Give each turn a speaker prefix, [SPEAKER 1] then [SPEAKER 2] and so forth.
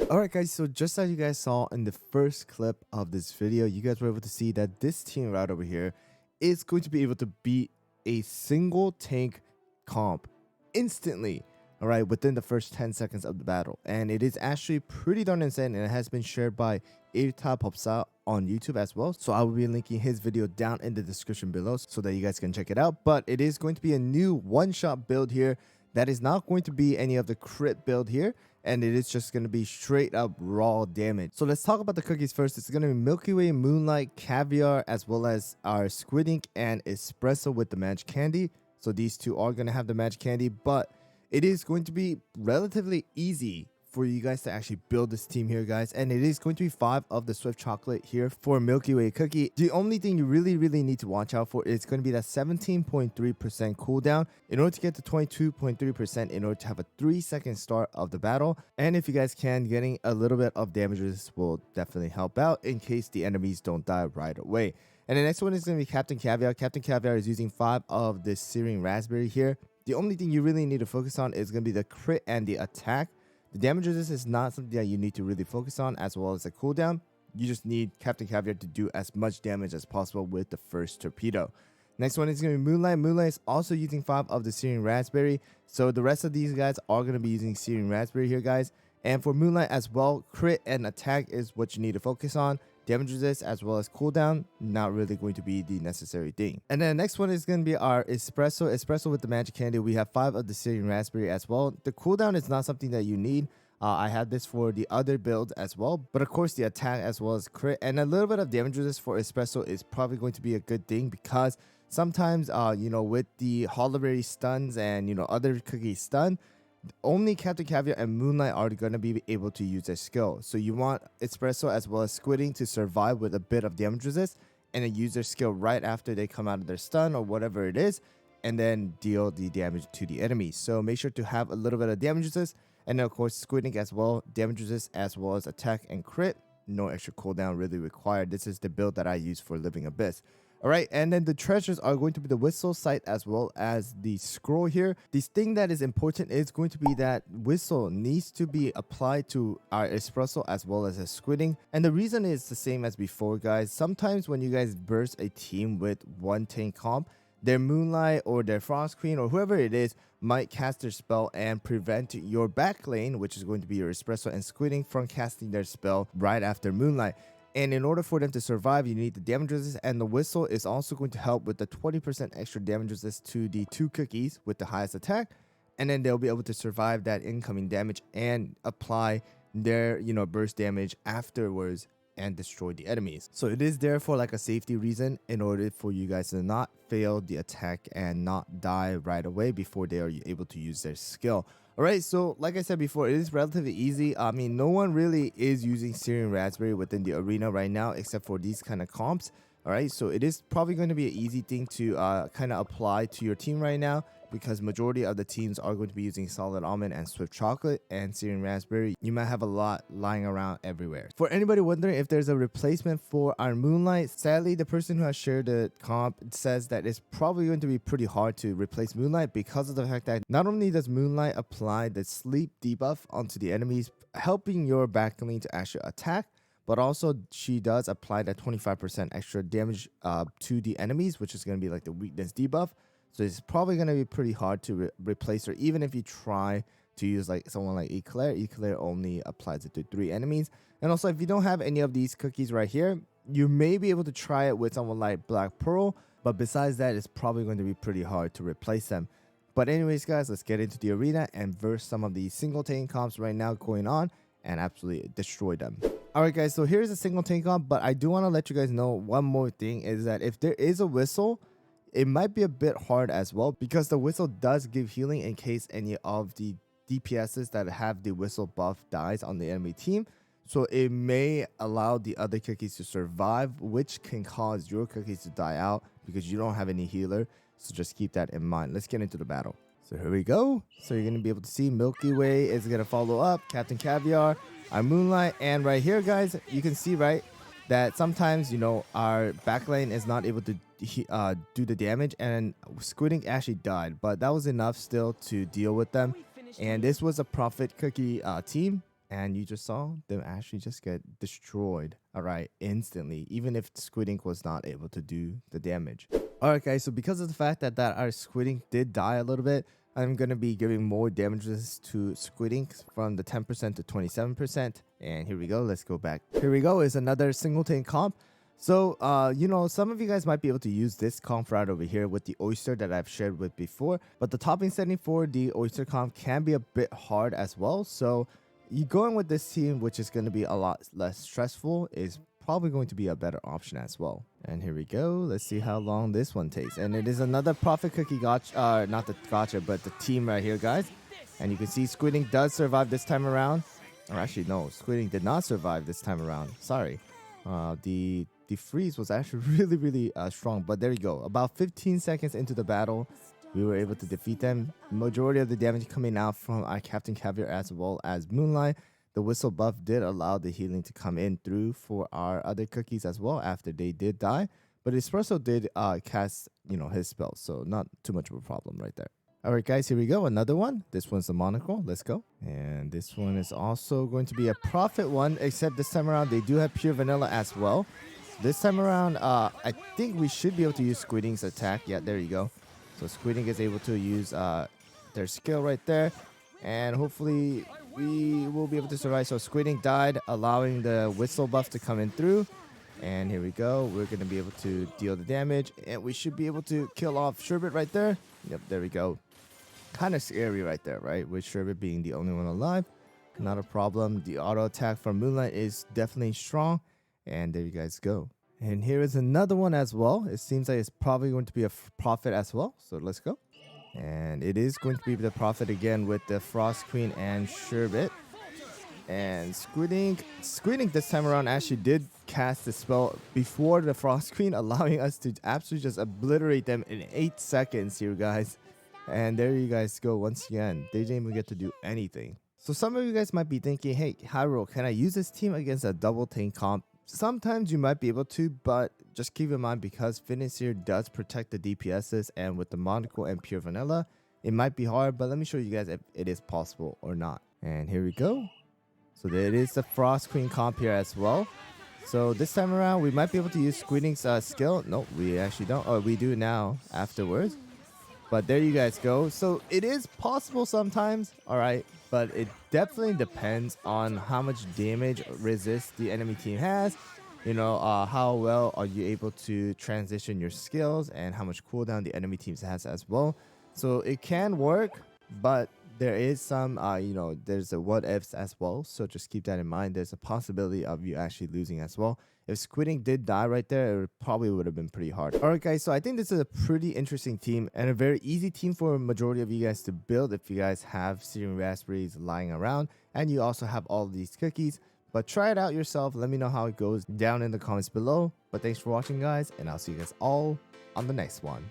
[SPEAKER 1] Alright guys, so just as you guys saw in the first clip of this video, you guys were able to see that this team right over here is going to be able to beat a single tank comp instantly, alright, within the first 10 seconds of the battle. And it is actually pretty darn insane, and it has been shared by Popsa on YouTube as well. So I will be linking his video down in the description below so that you guys can check it out. But it is going to be a new one-shot build here that is not going to be any of the crit build here, and it is just going to be straight up raw damage. So let's talk about the cookies first. It's going to be Milky Way, Moonlight, Caviar, as well as our Squid Ink and Espresso with the magic candy. So these two are going to have the magic candy, but it is going to be relatively easy for you guys to actually build this team here, guys. And it is going to be 5 of the Swift chocolate here for Milky Way cookie. The only thing you really need to watch out for is going to be that 17.3% cooldown in order to get to 22.3% in order to have a 3-second start of the battle. And if you guys can, getting a little bit of damage resist will definitely help out in case the enemies don't die right away. And the next one is going to be Captain Caviar. Captain Caviar is using 5 of the Searing Raspberry here. The only thing you really need to focus on is going to be the crit and the attack. The damage resist is not something that you need to really focus on, as well as the cooldown. You just need Captain Caviar to do as much damage as possible with the first torpedo. Next one is going to be Moonlight. Moonlight is also using 5 of the Searing Raspberry. So the rest of these guys are going to be using Searing Raspberry here, guys. And for Moonlight as well, crit and attack is what you need to focus on. Damage resist as well as cooldown, not really going to be the necessary thing. And then the next one is going to be our Espresso with the magic candy. We have 5 of the Searing Raspberry as well. The cooldown is not something that you need. I had this for the other build as well, but of course the attack as well as crit and a little bit of damage resist for Espresso is probably going to be a good thing, because sometimes with the Holoberry stuns and other cookies stun, only Captain Caviar and Moonlight are going to be able to use their skill. So you want Espresso as well as Squid Ink to survive with a bit of damage resist and then use their skill right after they come out of their stun or whatever it is, and then deal the damage to the enemy. So make sure to have a little bit of damage resist, and then of course Squid Ink as well, damage resist as well as attack and crit. No extra cooldown really required. This is the build that I use for Living Abyss. Alright, and then the treasures are going to be the whistle sight as well as the scroll here. This thing that is important is going to be that whistle needs to be applied to our Espresso as well as a Squid Ink. And the reason is the same as before, guys. Sometimes when you guys burst a team with one tank comp, their Moonlight or their Frost Queen or whoever it is might cast their spell and prevent your back lane, which is going to be your Espresso and Squid Ink, from casting their spell right after Moonlight. And in order for them to survive, you need the damage resist, and the whistle is also going to help with the 20% extra damage resist to the 2 cookies with the highest attack, and then they'll be able to survive that incoming damage and apply their burst damage afterwards and destroy the enemies. So it is there for like a safety reason, in order for you guys to not fail the attack and not die right away before they are able to use their skill. Alright, so like I said before, it is relatively easy. I mean, no one really is using Searing Raspberry within the arena right now except for these kind of comps. Alright, so it is probably going to be an easy thing to kind of apply to your team right now, because majority of the teams are going to be using Solid Almond and Swift Chocolate and Searing Raspberry. You might have a lot lying around everywhere. For anybody wondering if there's a replacement for our Moonlight, sadly the person who has shared the comp says that it's probably going to be pretty hard to replace Moonlight, because of the fact that not only does Moonlight apply the sleep debuff onto the enemies, helping your backlane to actually attack, but also she does apply that 25% extra damage to the enemies, which is going to be like the weakness debuff. So it's probably going to be pretty hard to replace her, even if you try to use like someone like Eclair. Eclair only applies it to 3 enemies. And also, if you don't have any of these cookies right here, you may be able to try it with someone like Black Pearl, but besides that, it's probably going to be pretty hard to replace them. But anyways, guys, let's get into the arena and verse some of the single tank comps right now going on and absolutely destroy them. Alright guys, so here's a single tank comp, but I do want to let you guys know one more thing, is that if there is a whistle, it might be a bit hard as well, because the whistle does give healing in case any of the DPSs that have the whistle buff dies on the enemy team. So it may allow the other cookies to survive, which can cause your cookies to die out because you don't have any healer. So just keep that in mind. Let's get into the battle. So here we go. So you're going to be able to see Milky Way is going to follow up, Captain Caviar, our Moonlight, and right here, guys, you can see, right, that sometimes, our backlane is not able to do the damage, and Squid Ink actually died, but that was enough still to deal with them. And this was a Prophet Cookie team, And you just saw them actually just get destroyed, all right, instantly, even if Squid Ink was not able to do the damage. All right, guys, so because of the fact that our Squid Ink did die a little bit, I'm going to be giving more damages to Squid Ink from the 10% to 27%. And here we go. Let's go back. Here we go is another single tank comp. So, you know, some of you guys might be able to use this comp right over here with the oyster that I've shared with before. But the topping setting for the oyster comp can be a bit hard as well. So, you going with this team, which is going to be a lot less stressful, is probably going to be a better option as well. And here we go. Let's see how long this one takes. And it is another profit cookie gotcha, not the gotcha, but the team right here, guys. And you can see Squid Ink does survive this time around. Or actually, no, Squid Ink did not survive this time around. Sorry. The freeze was actually really strong. But there you go. About 15 seconds into the battle, we were able to defeat them. Majority of the damage coming out from our Captain Caviar as well as Moonlight. The whistle buff did allow the healing to come in through for our other cookies as well after they did die. But Espresso did cast, you know, his spell, so not too much of a problem right there. All right, guys, here we go. Another one. This one's the monocle. Let's go. And this one is also going to be a profit one, except this time around they do have pure vanilla as well. This time around, I think we should be able to use Squid Ink's attack. Yeah, there you go. So Squid Ink is able to use their skill right there. And hopefully we will be able to survive. So Squid Ink died, allowing the whistle buff to come in through. And here we go. We're going to be able to deal the damage. And we should be able to kill off Sherbet right there. Yep, there we go. Kind of scary right there, right? With Sherbet being the only one alive. Not a problem. The auto attack from Moonlight is definitely strong. And there you guys go. And here is another one as well. It seems like it's probably going to be a profit as well. So let's go. And it is going to be the profit again with the Frost Queen and Sherbet. And Squid Ink this time around actually did cast the spell before the Frost Queen, allowing us to absolutely just obliterate them in 8 seconds here, guys. And there you guys go once again. They didn't even get to do anything. So some of you guys might be thinking, hey, HyRool, can I use this team against a double tank comp? Sometimes you might be able to, but just keep in mind because Financier does protect the DPSs, and with the monocle and pure vanilla, it might be hard, but let me show you guys if it is possible or not. And here we go. So there is the Frost Queen comp here as well. So this time around, we might be able to use Squid Ink's skill. Nope, we actually don't. Oh, we do now afterwards. But there you guys go. So it is possible sometimes, all right? But it definitely depends on how much damage resist the enemy team has. You know, how well are you able to transition your skills and how much cooldown the enemy team has as well. So it can work, but there is some, you know, there's a what ifs as well. So just keep that in mind. There's a possibility of you actually losing as well. If Squid Ink did die right there, it probably would have been pretty hard. All right, guys. So I think this is a pretty interesting team and a very easy team for a majority of you guys to build if you guys have Searing Raspberries lying around and you also have all of these cookies. But try it out yourself. Let me know how it goes down in the comments below. But thanks for watching, guys, and I'll see you guys all on the next one.